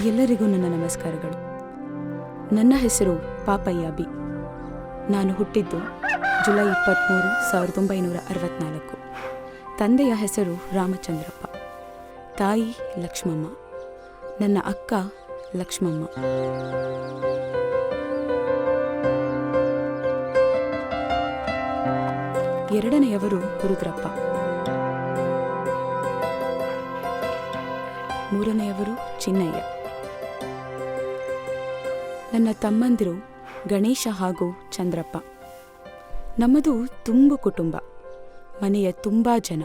ಎಲ್ಲರಿಗೂ ನನ್ನ ನಮಸ್ಕಾರಗಳು. ನನ್ನ ಹೆಸರು ಪಾಪಯ್ಯ ಬಿ. ನಾನು ಹುಟ್ಟಿದ್ದು ಜುಲೈ 23, 1964. ತಂದೆಯ ಹೆಸರು ರಾಮಚಂದ್ರಪ್ಪ, ತಾಯಿ ಲಕ್ಷ್ಮಮ್ಮ, ನನ್ನ ಅಕ್ಕ ಲಕ್ಷ್ಮಮ್ಮ. ಎರಡನೆಯವರು ರುದ್ರಪ್ಪ, ಮೂರನೆಯವರು ಚಿನ್ನಯ್ಯ. ನನ್ನ ತಮ್ಮಂದಿರು ಗಣೇಶ ಹಾಗೂ ಚಂದ್ರಪ್ಪ. ನಮ್ಮದು ತುಂಬು ಕುಟುಂಬ, ಮನೆಯ ತುಂಬಾ ಜನ.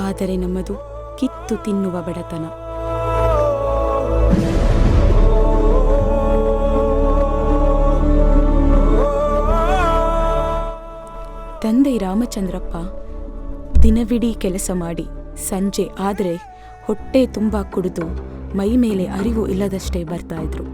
ಆದರೆ ನಮ್ಮದು ಕಿತ್ತು ತಿನ್ನುವ ಬಡತನ. ತಂದೆ ರಾಮಚಂದ್ರಪ್ಪ ದಿನವಿಡೀ ಕೆಲಸ ಮಾಡಿ ಸಂಜೆ ಆದರೆ ಹೊಟ್ಟೆ ತುಂಬ ಕುಡಿದು ಮೈ ಮೇಲೆ ಅರಿವು ಇಲ್ಲದಷ್ಟೇ ಬರ್ತಾ ಇದ್ರು.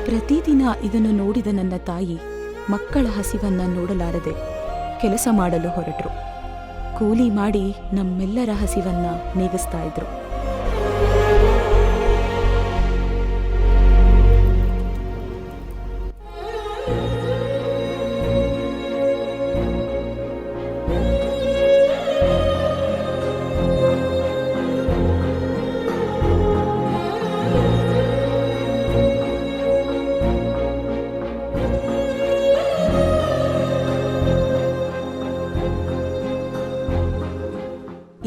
ಪ್ರತಿದಿನ ಇದನ್ನು ನೋಡಿದ ನನ್ನ ತಾಯಿ ಮಕ್ಕಳ ಹಸಿವನ್ನ ನೋಡಲಾರದೆ ಕೆಲಸ ಮಾಡಲು ಹೊರಟರು. ಕೂಲಿ ಮಾಡಿ ನಮ್ಮೆಲ್ಲರ ಹಸಿವನ್ನ ನೀಗಿಸ್ತಾ ಇದ್ರು.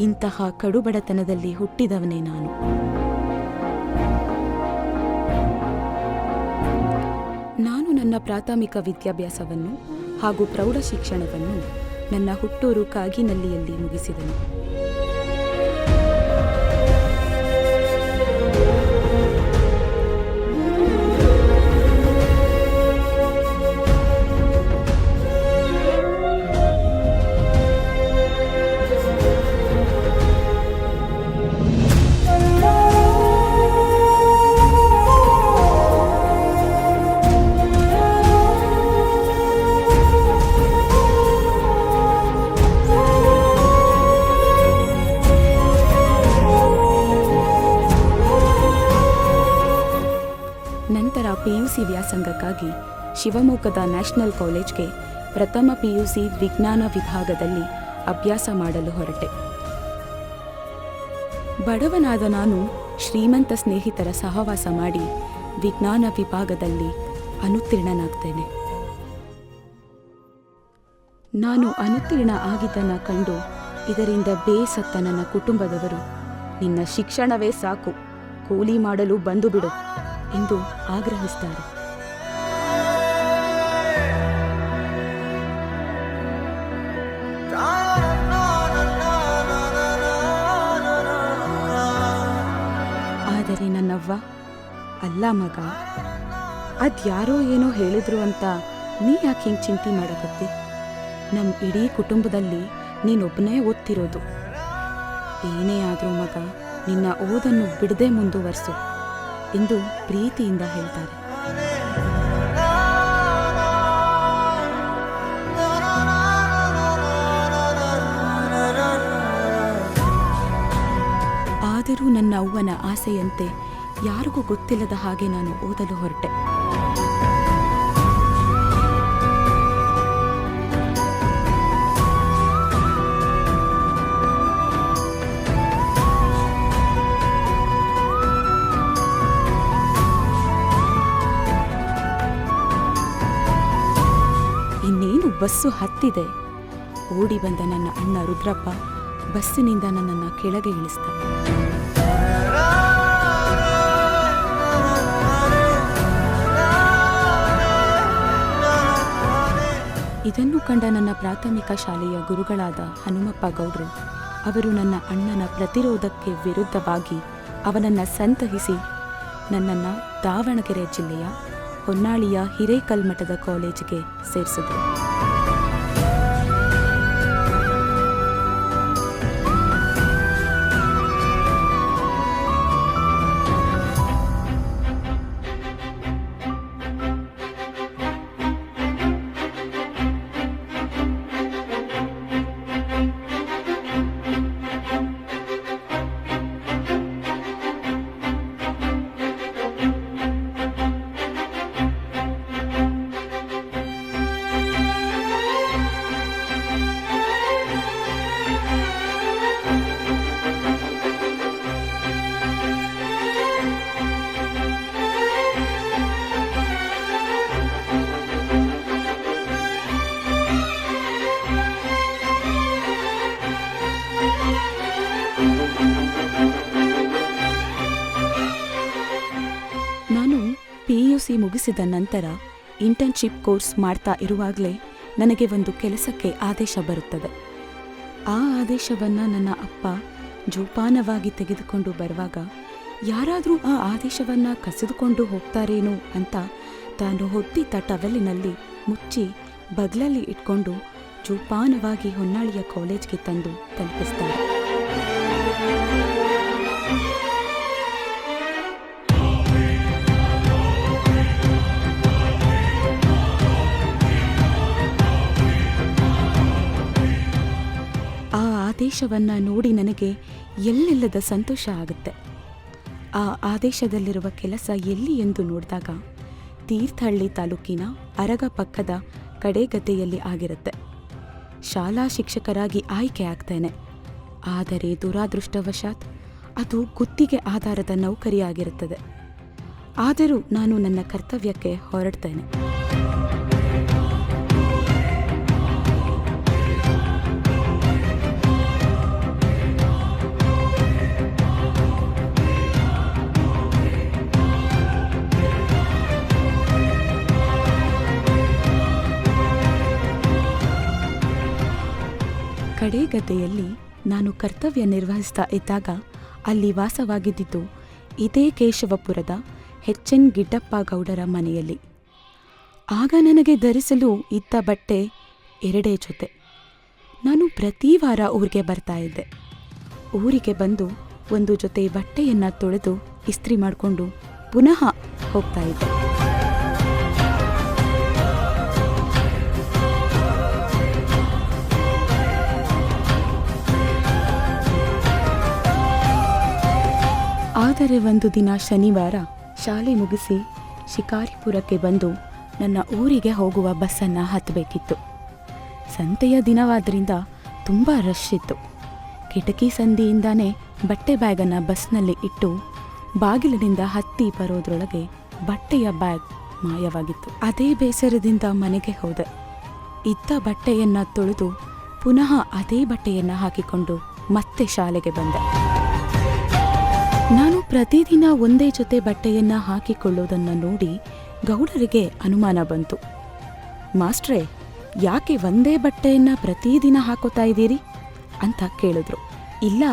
ಇಂತಹ ಕಡುಬಡತನದಲ್ಲಿ ಹುಟ್ಟಿದವನೇ ನಾನು. ನಾನು ನನ್ನ ಪ್ರಾಥಮಿಕ ವಿದ್ಯಾಭ್ಯಾಸವನ್ನು ಹಾಗೂ ಪ್ರೌಢ ಶಿಕ್ಷಣವನ್ನು ನನ್ನ ಹುಟ್ಟೂರು ಕಾಗಿನಲ್ಲಿಯಲ್ಲಿ ಮುಗಿಸಿದನು. ನಂತರ PUC ವ್ಯಾಸಂಗಕ್ಕಾಗಿ ಶಿವಮೊಗ್ಗದ ನ್ಯಾಷನಲ್ ಕಾಲೇಜ್ಗೆ ಪ್ರಥಮ PUC ವಿಜ್ಞಾನ ವಿಭಾಗದಲ್ಲಿ ಅಭ್ಯಾಸ ಮಾಡಲು ಹೊರಟೆ. ಬಡವನಾದ ನಾನು ಶ್ರೀಮಂತ ಸ್ನೇಹಿತರ ಸಹವಾಸ ಮಾಡಿ ವಿಜ್ಞಾನ ವಿಭಾಗದಲ್ಲಿ ಅನುತ್ತೀರ್ಣನಾಗ್ತೇನೆ. ನಾನು ಅನುತ್ತೀರ್ಣ ಆಗಿದ್ದನ್ನು ಕಂಡು ಇದರಿಂದ ಬೇಸತ್ತ ನನ್ನ ಕುಟುಂಬದವರು, ನಿನ್ನ ಶಿಕ್ಷಣವೇ ಸಾಕು, ಕೂಲಿ ಮಾಡಲು ಬಂದು ಬಿಡು ಎಂದು ಆಗ್ರಹಿಸುತ್ತಾರೆ. ಆದರೆ ನನ್ನವ್ವ, ಅಲ್ಲ ಮಗ, ಅದ್ಯಾರೋ ಏನೋ ಹೇಳಿದ್ರು ಅಂತ ನೀ ಯಾಕೆ ಹಿಂಗೆ ಚಿಂತೆ ಮಾಡಕತ್ತಿ? ನಮ್ಮ ಇಡೀ ಕುಟುಂಬದಲ್ಲಿ ನೀನೊಬ್ಬನೇ ಓದ್ತಿರೋದು. ಏನೇ ಆದರೂ ಮಗ, ನಿನ್ನ ಓದನ್ನು ಬಿಡದೆ ಮುಂದುವರಿಸು ಎಂದು ಪ್ರೀತಿಯಿಂದ ಹೇಳ್ತಾರೆ. ಆದರೂ ನನ್ನ ಅವ್ವನ ಆಸೆಯಂತೆ ಯಾರಿಗೂ ಗೊತ್ತಿಲ್ಲದ ಹಾಗೆ ನಾನು ಓದಲು ಹೊರಟೆ. ಬಸ್ಸು ಹತ್ತಿದೆ. ಓಡಿ ಬಂದ ನನ್ನ ಅಣ್ಣ ರುದ್ರಪ್ಪ ಬಸ್ಸಿನಿಂದ ನನ್ನನ್ನು ಕೆಳಗೆ ಇಳಿಸ್ದ. ಇದನ್ನು ಕಂಡ ನನ್ನ ಪ್ರಾಥಮಿಕ ಶಾಲೆಯ ಗುರುಗಳಾದ ಹನುಮಪ್ಪ ಗೌಡ್ರು ಅವರು ನನ್ನ ಅಣ್ಣನ ಪ್ರತಿರೋಧಕ್ಕೆ ವಿರುದ್ಧವಾಗಿ ಅವನನ್ನು ಸಂತಹಿಸಿ ನನ್ನನ್ನು ದಾವಣಗೆರೆ ಜಿಲ್ಲೆಯ ಹೊನ್ನಾಳಿಯ ಹಿರೇಕಲ್ಮಠದ ಕಾಲೇಜಿಗೆ ಸೇರಿಸಿದ್ರು. ನಾನು PUC ಮುಗಿಸಿದ ನಂತರ ಇಂಟರ್ನ್ಶಿಪ್ ಕೋರ್ಸ್ ಮಾಡ್ತಾ ಇರುವಾಗಲೇ ನನಗೆ ಒಂದು ಕೆಲಸಕ್ಕೆ ಆದೇಶ ಬರುತ್ತದೆ. ಆ ಆದೇಶವನ್ನು ನನ್ನ ಅಪ್ಪ ಜೋಪಾನವಾಗಿ ತೆಗೆದುಕೊಂಡು ಬರುವಾಗ ಯಾರಾದರೂ ಆ ಆದೇಶವನ್ನು ಕಸಿದುಕೊಂಡು ಹೋಗ್ತಾರೇನೋ ಅಂತ ತಾನು ಹೊತ್ತಿದ್ದ ಟವೆಲಿನಲ್ಲಿ ಮುಚ್ಚಿ ಬಗ್ಲಲ್ಲಿ ಇಟ್ಕೊಂಡು ಜೋಪಾನವಾಗಿ ಹೊನ್ನಾಳಿಯ ಕಾಲೇಜ್ಗೆ ತಂದು ತಲುಪಿಸ್ತಾರೆ. ಆ ಆದೇಶವನ್ನು ನೋಡಿ ನನಗೆ ಎಲ್ಲಿಲ್ಲದ ಸಂತೋಷ ಆಗುತ್ತೆ. ಆ ಆದೇಶದಲ್ಲಿರುವ ಕೆಲಸ ಎಲ್ಲಿ ಎಂದು ನೋಡಿದಾಗ ತೀರ್ಥಹಳ್ಳಿ ತಾಲೂಕಿನ ಅರಗ ಪಕ್ಕದ ಕಡೆಗದ್ದೆಯಲ್ಲಿ ಆಗಿರುತ್ತೆ. ಶಾಲಾ ಶಿಕ್ಷಕರಾಗಿ ಆಯ್ಕೆ ಆಗ್ತೇನೆ. ಆದರೆ ದುರಾದೃಷ್ಟವಶಾತ್ ಅದು ಗುತ್ತಿಗೆ ಆಧಾರದ ನೌಕರಿಯಾಗಿರುತ್ತದೆ. ಆದರೂ ನಾನು ನನ್ನ ಕರ್ತವ್ಯಕ್ಕೆ ಹೊರಡ್ತೇನೆ. ಕಡೆಗದ್ದೆಯಲ್ಲಿ ನಾನು ಕರ್ತವ್ಯ ನಿರ್ವಹಿಸ್ತಾ ಇದ್ದಾಗ ಅಲ್ಲಿ ವಾಸವಾಗಿದ್ದಿದ್ದು ಇದೇ ಕೇಶವಪುರದ HN ಗಿಡ್ಡಪ್ಪ ಗೌಡರ ಮನೆಯಲ್ಲಿ. ಆಗ ನನಗೆ ಧರಿಸಲು ಇದ್ದ ಬಟ್ಟೆ 2 ಜೊತೆ. ನಾನು ಪ್ರತಿ ವಾರ ಊರಿಗೆ ಬರ್ತಾ ಇದ್ದೆ. ಊರಿಗೆ ಬಂದು ಒಂದು ಜೊತೆ ಬಟ್ಟೆಯನ್ನು ತೊಳೆದು ಇಸ್ತ್ರಿ ಮಾಡಿಕೊಂಡು ಪುನಃ ಹೋಗ್ತಾ ಇದ್ದೆ. ಆದರೆ ಒಂದು ದಿನ ಶನಿವಾರ ಶಾಲೆ ಮುಗಿಸಿ ಶಿಕಾರಿಪುರಕ್ಕೆ ಬಂದು ನನ್ನ ಊರಿಗೆ ಹೋಗುವ ಬಸ್ಸನ್ನು ಹತ್ತಬೇಕಿತ್ತು. ಸಂತೆಯ ದಿನವಾದ್ದರಿಂದ ತುಂಬ ರಶ್ ಇತ್ತು. ಕಿಟಕಿ ಸಂದಿಯಿಂದಾನೇ ಬಟ್ಟೆ ಬ್ಯಾಗನ್ನು ಬಸ್ನಲ್ಲಿ ಇಟ್ಟು ಬಾಗಿಲಿನಿಂದ ಹತ್ತಿ ಬರೋದ್ರೊಳಗೆ ಬಟ್ಟೆಯ ಬ್ಯಾಗ್ ಮಾಯವಾಗಿತ್ತು. ಅದೇ ಬೇಸರದಿಂದ ಮನೆಗೆ ಹೋದೆ. ಇದ್ದ ಬಟ್ಟೆಯನ್ನು ತೊಳೆದು ಪುನಃ ಅದೇ ಬಟ್ಟೆಯನ್ನು ಹಾಕಿಕೊಂಡು ಮತ್ತೆ ಶಾಲೆಗೆ ಬಂದೆ. ನಾನು ಪ್ರತಿದಿನ ಒಂದೇ ಜೊತೆ ಬಟ್ಟೆಯನ್ನು ಹಾಕಿಕೊಳ್ಳೋದನ್ನು ನೋಡಿ ಗೌಡರಿಗೆ ಅನುಮಾನ ಬಂತು. ಮಾಸ್ಟ್ರೇ, ಯಾಕೆ ಒಂದೇ ಬಟ್ಟೆಯನ್ನು ಪ್ರತಿದಿನ ಹಾಕೋತಾ ಇದ್ದೀರಿ ಅಂತ ಕೇಳಿದ್ರು. ಇಲ್ಲ,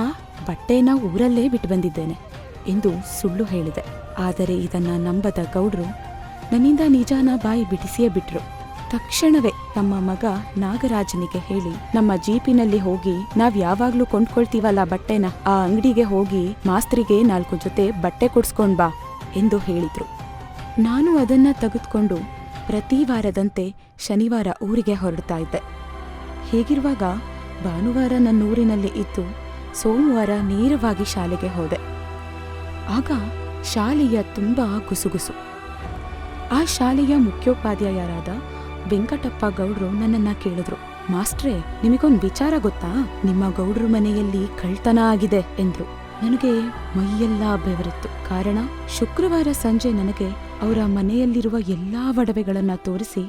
ಬಟ್ಟೆನ ಊರಲ್ಲೇ ಬಿಟ್ಟು ಬಂದಿದ್ದೇನೆ ಎಂದು ಸುಳ್ಳು ಹೇಳಿದೆ. ಆದರೆ ಇದನ್ನು ನಂಬದ ಗೌಡ್ರು ನನ್ನಿಂದ ನಿಜಾನ ಬಾಯಿ ಬಿಡಿಸಿಯೇ ಬಿಟ್ರು. ತಕ್ಷಣವೇ ತಮ್ಮ ಮಗ ನಾಗರಾಜನಿಗೆ ಹೇಳಿ ನಮ್ಮ ಜೀಪಿನಲ್ಲಿ ಹೋಗಿ ನಾವ್ ಯಾವಾಗ್ಲೂ ಕೊಂಡ್ಕೊಳ್ತೀವಲ್ಲ ಬಟ್ಟೆನ, ಆ ಅಂಗಡಿಗೆ ಹೋಗಿ ಮಾಸ್ತ್ರಿಗೆ 4 ಜೊತೆ ಬಟ್ಟೆ ಕೊಡ್ಸ್ಕೊಂಡ್ ಬಾ ಎಂದು ಹೇಳಿದ್ರು. ನಾನು ಅದನ್ನ ತೆಗೆದುಕೊಂಡು ಪ್ರತಿ ವಾರದಂತೆ ಶನಿವಾರ ಊರಿಗೆ ಹೊರಡ್ತಾ ಇದ್ದೆ. ಹೀಗಿರುವಾಗ ಭಾನುವಾರ ನನ್ನೂರಿನಲ್ಲಿ ಇದ್ದು ಸೋಮವಾರ ನೇರವಾಗಿ ಶಾಲೆಗೆ ಹೋದೆ. ಆಗ ಶಾಲೆಯ ತುಂಬಾ ಗುಸುಗುಸು. ಆ ಶಾಲೆಯ ಮುಖ್ಯೋಪಾಧ್ಯಾಯರಾದ ವೆಂಕಟಪ್ಪ ಗೌಡ್ರು ನನ್ನನ್ನ ಕೇಳಿದ್ರು. ಮಾಸ್ಟ್ರೇ, ನಿಮಗೊಂದು ವಿಚಾರ ಗೊತ್ತಾ? ನಿಮ್ಮ ಗೌಡ್ರ ಮನೆಯಲ್ಲಿ ಕಳ್ತನ ಆಗಿದೆ ಎಂದ್ರು. ನನಗೆ ಮೈಯೆಲ್ಲ ಬೆವರಿತ್ತು. ಕಾರಣ, ಶುಕ್ರವಾರ ಸಂಜೆ ನನಗೆ ಅವರ ಮನೆಯಲ್ಲಿರುವ ಎಲ್ಲಾ ಒಡವೆಗಳನ್ನ ತೋರಿಸಿ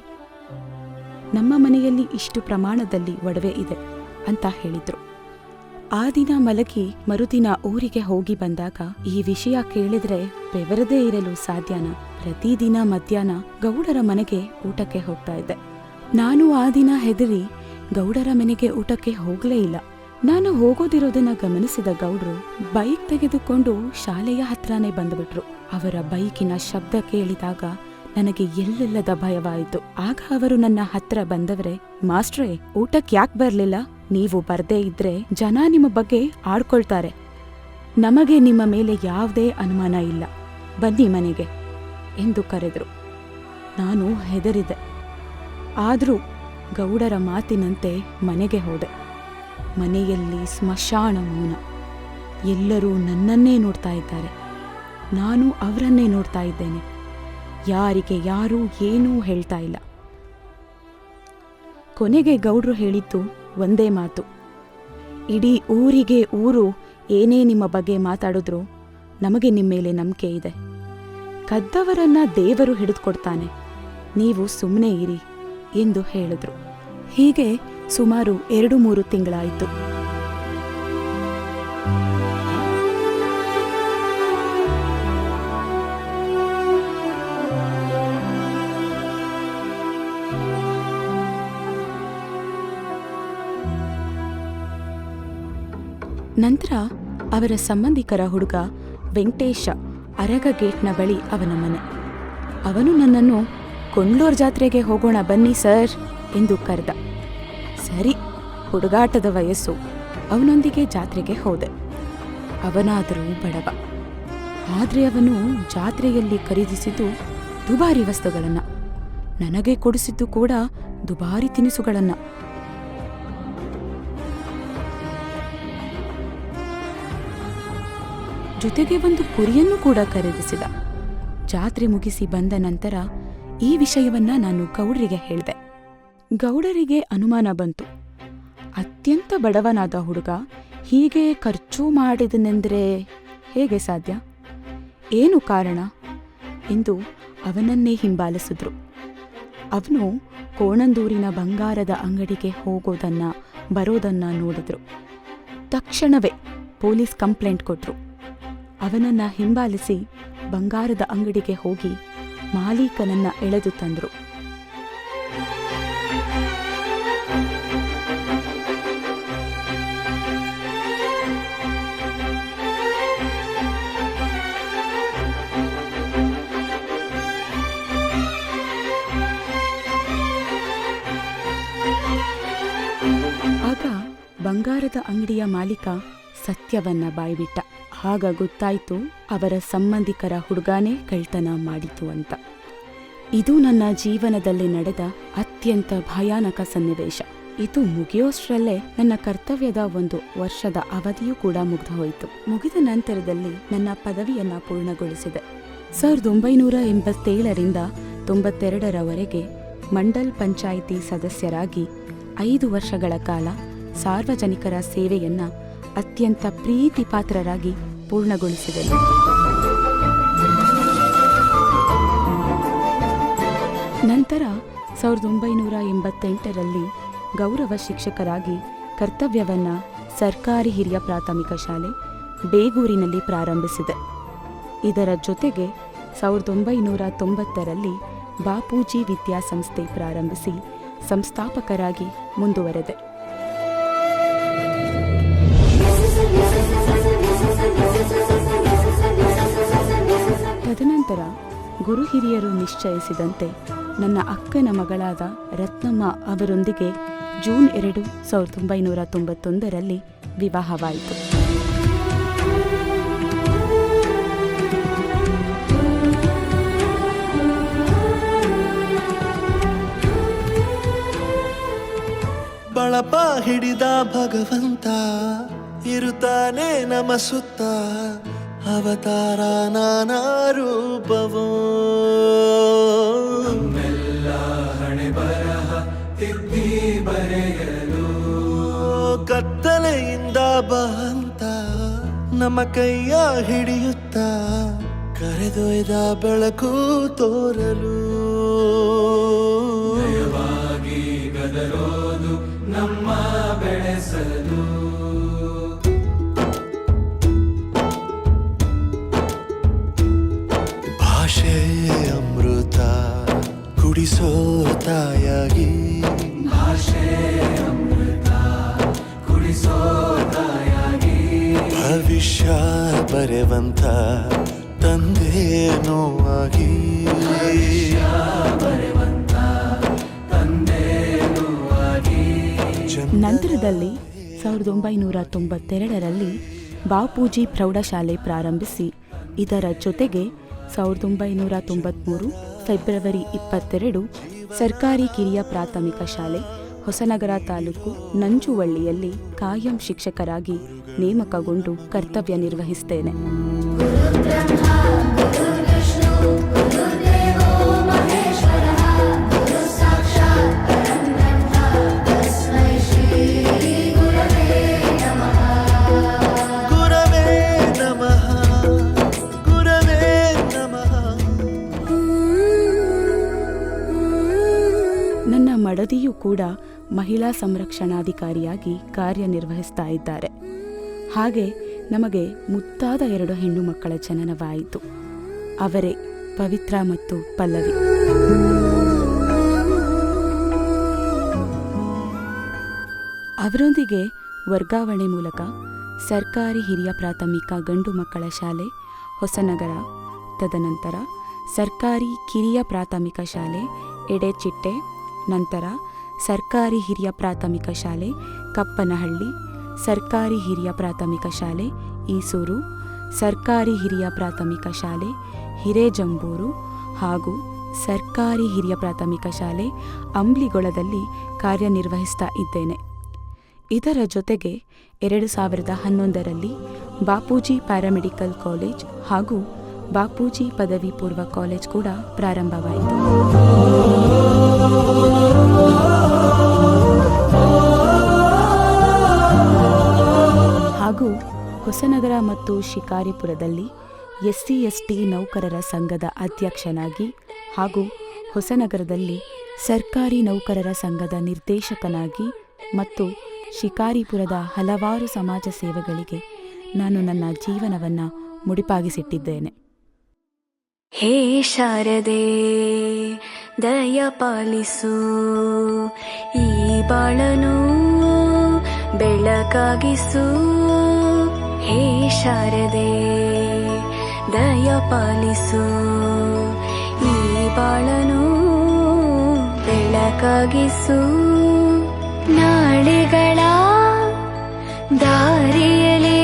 ನಮ್ಮ ಮನೆಯಲ್ಲಿ ಇಷ್ಟು ಪ್ರಮಾಣದಲ್ಲಿ ಒಡವೆ ಇದೆ ಅಂತ ಹೇಳಿದ್ರು. ಆ ದಿನ ಮಲಗಿ ಮರುದಿನ ಊರಿಗೆ ಹೋಗಿ ಬಂದಾಗ ಈ ವಿಷಯ ಕೇಳಿದ್ರೆ ಬೆವರದೇ ಇರಲು ಸಾಧ್ಯನಾ? ಪ್ರತಿದಿನ ಮಧ್ಯಾಹ್ನ ಗೌಡರ ಮನೆಗೆ ಊಟಕ್ಕೆ ಹೋಗ್ತಾ ಇದ್ದೆ. ನಾನು ಆ ದಿನ ಹೆದರಿ ಗೌಡರ ಮನೆಗೆ ಊಟಕ್ಕೆ ಹೋಗ್ಲೇ ಇಲ್ಲ. ನಾನು ಹೋಗೋದಿರೋದನ್ನ ಗಮನಿಸಿದ ಗೌಡ್ರು ಬೈಕ್ ತೆಗೆದುಕೊಂಡು ಶಾಲೆಯ ಹತ್ರನೇ ಬಂದುಬಿಟ್ರು. ಅವರ ಬೈಕಿನ ಶಬ್ದ ಕೇಳಿದಾಗ ನನಗೆ ಎಲ್ಲಿಲ್ಲದ ಭಯವಾಯಿತು. ಆಗ ಅವರು ನನ್ನ ಹತ್ರ ಬಂದವರೇ, ಮಾಸ್ಟ್ರೇ, ಊಟಕ್ಕೆ ಯಾಕೆ ಬರ್ಲಿಲ್ಲ? ನೀವು ಬರ್ದೇ ಇದ್ರೆ ಜನ ನಿಮ್ಮ ಬಗ್ಗೆ ಆಡ್ಕೊಳ್ತಾರೆ. ನಮಗೆ ನಿಮ್ಮ ಮೇಲೆ ಯಾವುದೇ ಅನುಮಾನ ಇಲ್ಲ, ಬನ್ನಿ ಮನೆಗೆ ಎಂದು ಕರೆದರು. ನಾನು ಹೆದರಿದೆ. ಆದರೂ ಗೌಡರ ಮಾತಿನಂತೆ ಮನೆಗೆ ಹೋದೆ. ಮನೆಯಲ್ಲಿ ಸ್ಮಶಾನ ಮೌನ. ಎಲ್ಲರೂ ನನ್ನನ್ನೇ ನೋಡ್ತಾ ಇದ್ದಾರೆ, ನಾನು ಅವರನ್ನೇ ನೋಡ್ತಾ ಇದ್ದೇನೆ. ಯಾರಿಗೆ ಯಾರೂ ಏನೂ ಹೇಳ್ತಾ ಇಲ್ಲ. ಕೊನೆಗೆ ಗೌಡ್ರು ಹೇಳಿದ್ದು ಒಂದೇ ಮಾತು, ಇಡೀ ಊರಿಗೆ ಊರು ಏನೇ ನಿಮ್ಮ ಬಗ್ಗೆ ಮಾತಾಡಿದ್ರು ನಮಗೆ ನಿಮ್ಮ ಮೇಲೆ ನಂಬಿಕೆ ಇದೆ. ಕದ್ದವರನ್ನ ದೇವರು ಹಿಡಿದುಕೊಡ್ತಾನೆ, ನೀವು ಸುಮ್ಮನೆ ಇರಿ ಎಂದು ಹೇಳಿದ್ರು. ಹೀಗೆ ಸುಮಾರು 2-3 ತಿಂಗಳಾಯಿತು. ನಂತರ ಅವರ ಸಂಬಂಧಿಕರ ಹುಡುಗ ವೆಂಕಟೇಶ ಅರಗ ಗೇಟ್ನ ಬಳಿ ಅವನ ಮನೆ. ಅವನು ನನ್ನನ್ನು ಕೊಂಡ್ಲೂರ್ ಜಾತ್ರೆಗೆ ಹೋಗೋಣ ಬನ್ನಿ ಸರ್ ಎಂದು ಕರೆದ. ಸರಿ, ಹುಡುಗಾಟದ ವಯಸ್ಸು, ಅವನೊಂದಿಗೆ ಜಾತ್ರೆಗೆ ಹೋದೆ. ಅವನಾದರೂ ಬಡವ. ಆದರೆ ಅವನು ಜಾತ್ರೆಯಲ್ಲಿ ಖರೀದಿಸಿದ್ದು ದುಬಾರಿ ವಸ್ತುಗಳನ್ನು, ನನಗೆ ಕೊಡಿಸಿದ್ದು ಕೂಡ ದುಬಾರಿ ತಿನಿಸುಗಳನ್ನು. ಜೊತೆಗೆ ಒಂದು ಕುರಿಯನ್ನು ಕೂಡ ಖರೀದಿಸಿದ. ಜಾತ್ರೆ ಮುಗಿಸಿ ಬಂದ ನಂತರ ಈ ವಿಷಯವನ್ನ ನಾನು ಗೌಡರಿಗೆ ಹೇಳಿದೆ. ಗೌಡರಿಗೆ ಅನುಮಾನ ಬಂತು. ಅತ್ಯಂತ ಬಡವನಾದ ಹುಡುಗ ಹೀಗೆ ಖರ್ಚು ಮಾಡಿದನೆಂದರೆ ಹೇಗೆ ಸಾಧ್ಯ? ಏನು ಕಾರಣ ಎಂದು ಅವನನ್ನೇ ಹಿಂಬಾಲಿಸಿದ್ರು. ಅವನು ಕೋಣಂದೂರಿನ ಬಂಗಾರದ ಅಂಗಡಿಗೆ ಹೋಗೋದನ್ನ ಬರೋದನ್ನ ನೋಡಿದ್ರು. ತಕ್ಷಣವೇ ಪೊಲೀಸ್ ಕಂಪ್ಲೇಂಟ್ ಕೊಟ್ರು. ಅವನನ್ನ ಹಿಂಬಾಲಿಸಿ ಬಂಗಾರದ ಅಂಗಡಿಗೆ ಹೋಗಿ ಮಾಲೀಕನನ್ನ ಎಳೆದು ತಂದ್ರು. ಆಗ ಬಂಗಾರದ ಅಂಗಡಿಯ ಮಾಲೀಕ ಸತ್ಯವನ್ನ ಬಾಯ್ಬಿಟ್ಟ. ಆಗ ಗೊತ್ತಾಯ್ತು ಅವರ ಸಂಬಂಧಿಕರ ಹುಡುಗಾನೇ ಕಳ್ತನ ಮಾಡಿತು ಅಂತ. ಇದು ನನ್ನ ಜೀವನದಲ್ಲಿ ನಡೆದ ಅತ್ಯಂತ ಭಯಾನಕ ಸನ್ನಿವೇಶ. ಇದು ಮುಗಿಯೋಷ್ಟ್ರಲ್ಲೇ ನನ್ನ ಕರ್ತವ್ಯದ 1 ವರ್ಷದ ಅವಧಿಯೂ ಕೂಡ ಮುಗಿದು ಹೋಯಿತು. ಮುಗಿದ ನಂತರದಲ್ಲಿ ನನ್ನ ಪದವಿಯನ್ನ ಪೂರ್ಣಗೊಳಿಸಿದೆ. 1987ರಿಂದ 92ರವರೆಗೆ ಮಂಡಲ್ ಪಂಚಾಯಿತಿ ಸದಸ್ಯರಾಗಿ 5 ವರ್ಷಗಳ ಕಾಲ ಸಾರ್ವಜನಿಕರ ಸೇವೆಯನ್ನ ಅತ್ಯಂತ ಪ್ರೀತಿಪಾತ್ರರಾಗಿ ಪೂರ್ಣಗೊಳಿಸಿದೆನು. ನಂತರ 1988ರಲ್ಲಿ ಗೌರವ ಶಿಕ್ಷಕರಾಗಿ ಕರ್ತವ್ಯವನ್ನ ಸರ್ಕಾರಿ ಹಿರಿಯ ಪ್ರಾಥಮಿಕ ಶಾಲೆ ಬೇಗೂರಿನಲ್ಲಿ ಪ್ರಾರಂಭಿಸಿದೆ. ಇದರ ಜೊತೆಗೆ 1990ರಲ್ಲಿ ಬಾಪೂಜಿ ವಿದ್ಯಾಸಂಸ್ಥೆ ಪ್ರಾರಂಭಿಸಿ ಸಂಸ್ಥಾಪಕರಾಗಿ ಮುಂದುವರೆದೆ. ತದನಂತರ ಗುರು ಹಿರಿಯರು ನಿಶ್ಚಯಿಸಿದಂತೆ ನನ್ನ ಅಕ್ಕನ ಮಗಳಾದ ರತ್ನಮ್ಮ ಅವರೊಂದಿಗೆ ಜೂನ್ 2, 1991ರಲ್ಲಿ ವಿವಾಹವಾಯಿತು. ಬಳಪ ಹಿಡಿದ ಭಗವಂತ ಇರುತ್ತಾನೆ ನಮ ಸುತ್ತ, ಅವತಾರ ನಾನಾ ರೂಪವೋ. ನಮ್ಮೆಲ್ಲ ಹಣೆ ಬರಹ ತಿದ್ದಿ ಬರೆಯಲು ಕತ್ತಲೆಯಿಂದ ಬಂತ ನಮ್ಮ ಕೈಯ ಹಿಡಿಯುತ್ತ ಕರೆದೊಯ್ದ ಬೆಳಕು ತೋರಲು. ಆಗಿ ಭಾಷೆ ಅಮೃತ ಕುಡಿಸೋ ತಾಯಾಗಿ ಭವಿಷ್ಯ ಬರೆವಂತ ತಂದೆನೂ ಆಗಿ ಬರೆವಂತ ತಂದೆನೂ ಆಗಿ ನಂತರದಲ್ಲಿ 1992ರಲ್ಲಿ ಬಾಪೂಜಿ ಪ್ರೌಢಶಾಲೆ ಪ್ರಾರಂಭಿಸಿ ಇದರ ಜೊತೆಗೆ 1993 ಫೆಬ್ರವರಿ 22 ಸರ್ಕಾರಿ ಕಿರಿಯ ಪ್ರಾಥಮಿಕ ಶಾಲೆ ಹೊಸನಗರ ತಾಲೂಕು ನಂಜುವಳ್ಳಿಯಲ್ಲಿ ಕಾಯಂ ಶಿಕ್ಷಕರಾಗಿ ನೇಮಕಗೊಂಡು ಕರ್ತವ್ಯ ನಿರ್ವಹಿಸುತ್ತೇನೆ. ನನ್ನ ಮಡದಿಯೂ ಕೂಡ ಮಹಿಳಾ ಸಂರಕ್ಷಣಾಧಿಕಾರಿಯಾಗಿ ಕಾರ್ಯನಿರ್ವಹಿಸ್ತಾ ಇದ್ದಾರೆ. ಹಾಗೆ ನಮಗೆ ಮುದ್ದಾದ 2 ಹೆಣ್ಣು ಮಕ್ಕಳ ಜನನವಾಯಿತು. ಅವರೇ ಪವಿತ್ರ ಮತ್ತು ಪಲ್ಲವಿ. ಅವರೊಂದಿಗೆ ವರ್ಗಾವಣೆ ಮೂಲಕ ಸರ್ಕಾರಿ ಹಿರಿಯ ಪ್ರಾಥಮಿಕ ಗಂಡು ಮಕ್ಕಳ ಶಾಲೆ ಹೊಸನಗರ, ತದನಂತರ ಸರ್ಕಾರಿ ಕಿರಿಯ ಪ್ರಾಥಮಿಕ ಶಾಲೆ ಎಡೆಚಿಟ್ಟೆ, ನಂತರ ಸರ್ಕಾರಿ ಹಿರಿಯ ಪ್ರಾಥಮಿಕ ಶಾಲೆ ಕಪ್ಪನಹಳ್ಳಿ, ಸರ್ಕಾರಿ ಹಿರಿಯ ಪ್ರಾಥಮಿಕ ಶಾಲೆ ಈಸೂರು, ಸರ್ಕಾರಿ ಹಿರಿಯ ಪ್ರಾಥಮಿಕ ಶಾಲೆ ಹಿರೇಜಂಬೂರು ಹಾಗೂ ಸರ್ಕಾರಿ ಹಿರಿಯ ಪ್ರಾಥಮಿಕ ಶಾಲೆ ಅಂಬ್ಲಿಗೊಳದಲ್ಲಿ ಕಾರ್ಯನಿರ್ವಹಿಸ್ತಾ ಇದ್ದೇನೆ. ಇದರ ಜೊತೆಗೆ 2011ರಲ್ಲಿ ಬಾಪೂಜಿ ಪ್ಯಾರಾಮೆಡಿಕಲ್ ಕಾಲೇಜ್ ಹಾಗೂ ಬಾಪೂಜಿ ಪದವಿ ಪೂರ್ವ ಕಾಲೇಜ್ ಕೂಡ ಪ್ರಾರಂಭವಾಯಿತು. ಹಾಗೂ ಹೊಸನಗರ ಮತ್ತು ಶಿಕಾರಿಪುರದಲ್ಲಿ SC/ST ನೌಕರರ ಸಂಘದ ಅಧ್ಯಕ್ಷನಾಗಿ ಹಾಗೂ ಹೊಸನಗರದಲ್ಲಿ ಸರ್ಕಾರಿ ನೌಕರರ ಸಂಘದ ನಿರ್ದೇಶಕನಾಗಿ ಮತ್ತು ಶಿಕಾರಿಪುರದ ಹಲವಾರು ಸಮಾಜ ಸೇವೆಗಳಿಗೆ ನಾನು ನನ್ನ ಜೀವನವನ್ನು ಮುಡಿಪಾಗಿಸಿಟ್ಟಿದ್ದೇನೆ. ಹೇ ಶಾರದೆ ದಯ ಪಾಲಿಸು, ಈ ಬಾಳನು ಬೆಳಕಾಗಿಸು. ಹೇ ಶಾರದೆ ದಯ ಪಾಲಿಸು, ಈ ಬಾಳನು ಬೆಳಕಾಗಿಸು. ನಾಳೆಗಳ ದಾರಿಯಲೇ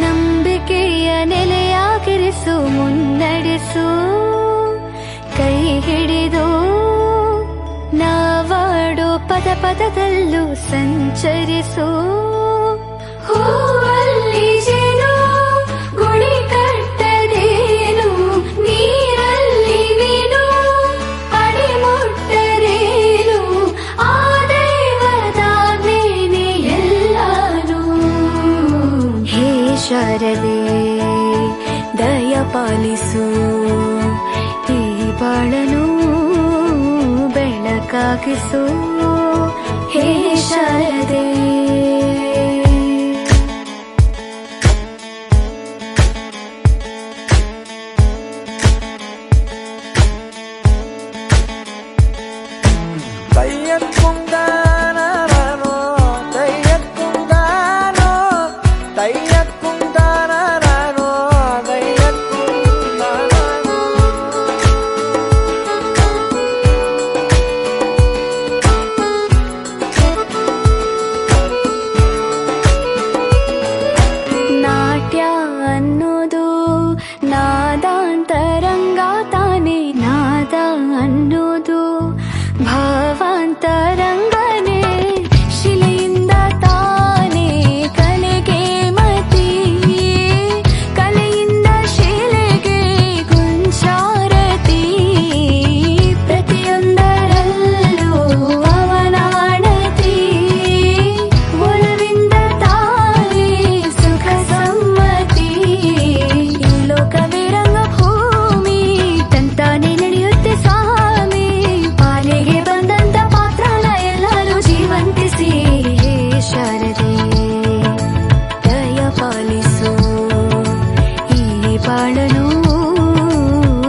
ನಂಬಿಕೆಯ ನೆಲೆಯಾಗಿರಿಸು, ಮುನ್ನಡೆಸು. ಕೈ ಹಿಡಿದು ನಾವಾಡೋ ಪದ ಪದದಲ್ಲೂ ಸಂಚರಿಸು. ಹೂವಲ್ಲಿ ಜೇನು ಗುಡಿ ಕಟ್ಟದೇನು, ನೀರಲ್ಲಿ ಮೀನು ಅಡಿ ಮುಟ್ಟರೇನು, ಆ ದೈವದಾಜ್ಞೆನೇ ಎಲ್ಲಾನು. ಹೇ ಶಾರದೆ ದಯ ಪಾಲಿಸು, ಈ ಬಾಳನು ಬೆಳಕಾಗಿಸು. ಹೇ ಶಾರದೆ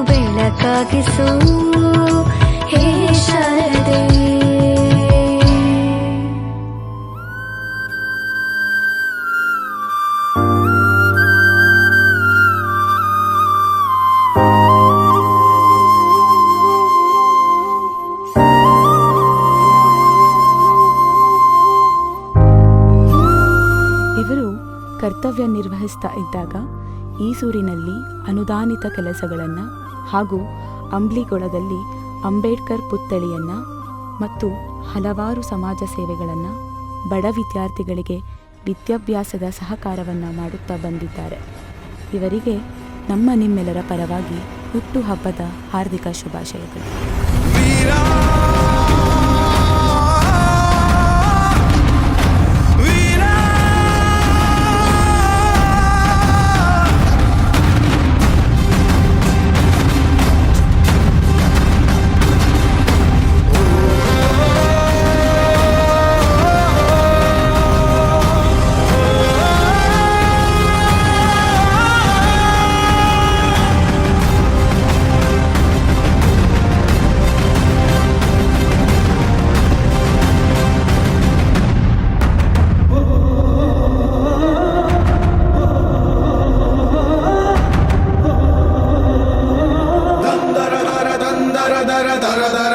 ಬೆಳಕಾಗಿಸು. ಹೇ ಶಾರದೆ ಕರ್ತವ್ಯ ನಿರ್ವಹಿಸ್ತಾ ಇದ್ದಾಗ ಈಸೂರಿನಲ್ಲಿ ಅನುದಾನಿತ ಕೆಲಸಗಳನ್ನು ಹಾಗೂ ಅಂಬ್ಲಿಗೊಳದಲ್ಲಿ ಅಂಬೇಡ್ಕರ್ ಪುತ್ಥಳಿಯನ್ನು ಮತ್ತು ಹಲವಾರು ಸಮಾಜ ಸೇವೆಗಳನ್ನು ಬಡ ವಿದ್ಯಾರ್ಥಿಗಳಿಗೆ ವಿದ್ಯಾಭ್ಯಾಸದ ಸಹಕಾರವನ್ನು ಮಾಡುತ್ತಾ ಬಂದಿದ್ದಾರೆ. ಇವರಿಗೆ ನಿಮ್ಮೆಲ್ಲರ ಪರವಾಗಿ ಹುಟ್ಟುಹಬ್ಬದ ಹಾರ್ದಿಕ ಶುಭಾಶಯಗಳು. ದರ ದರ